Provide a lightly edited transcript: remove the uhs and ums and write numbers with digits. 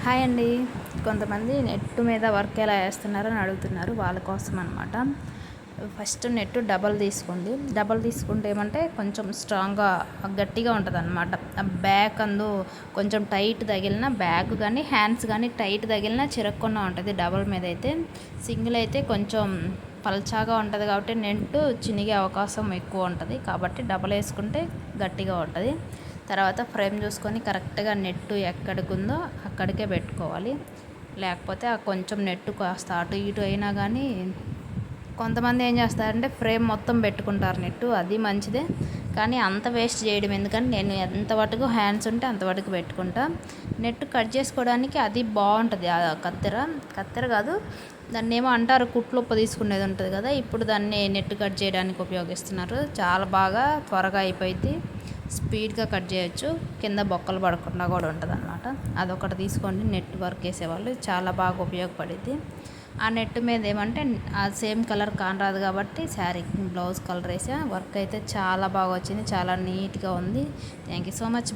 Hi అండి. కొంతమంది net మీద వర్క్ ఎలా వేస్తున్నారని అడుగుతున్నారు. వాళ్ళ కోసం అనమాట. ఫస్ట్ నెట్ డబల్ తీసుకుంటే ఏమంటే కొంచెం స్ట్రాంగ్గా గట్టిగా ఉంటుంది అనమాట. బ్యాక్ కొంచెం టైట్ తగిలిన బ్యాక్ కానీ హ్యాండ్స్ కానీ టైట్ తగిలిన చిరక్కుండా ఉంటుంది. డబల్ మీద అయితే, సింగిల్ అయితే కొంచెం పల్చాగా ఉంటుంది కాబట్టి నెట్ చినిగే అవకాశం ఎక్కువ ఉంటుంది. కాబట్టి డబల్ వేసుకుంటే గట్టిగా ఉంటుంది. తర్వాత ఫ్రేమ్ చూసుకొని కరెక్ట్గా నెట్ ఎక్కడికి ఉందో అక్కడికే పెట్టుకోవాలి. లేకపోతే ఆ కొంచెం నెట్ కాస్త అటు ఇటు అయినా కానీ కొంతమంది ఏం చేస్తారంటే ఫ్రేమ్ మొత్తం పెట్టుకుంటారు నెట్టు. అది మంచిదే, కానీ అంత వేస్ట్ చేయడం ఎందుకంటే నేను ఎంతవరకు హ్యాండ్స్ ఉంటే అంతవరకు పెట్టుకుంటా. నెట్ కట్ చేసుకోవడానికి అది బాగుంటుంది. ఆ కత్తెర కాదు, దాన్ని ఏమో అంటారు, కుట్లుప్ప తీసుకునేది ఉంటుంది కదా, ఇప్పుడు దాన్ని నెట్ కట్ చేయడానికి ఉపయోగిస్తున్నారు. చాలా బాగా త్వరగా అయిపోయింది, స్పీడ్గా కట్ చేయొచ్చు, కింద బొక్కలు పడకుండా కూడా ఉంటుంది అనమాట. అదొకటి తీసుకోండి. నెట్ వర్క్ వేసేవాళ్ళు చాలా బాగా ఉపయోగపడింది. ఆ నెట్ మీద ఏమంటే ఆ సేమ్ కలర్ కానరాదు కాబట్టి శారీ బ్లౌజ్ కలర్ వేసా. వర్క్ అయితే చాలా బాగా వచ్చింది, చాలా నీట్గా ఉంది. Thank you so much.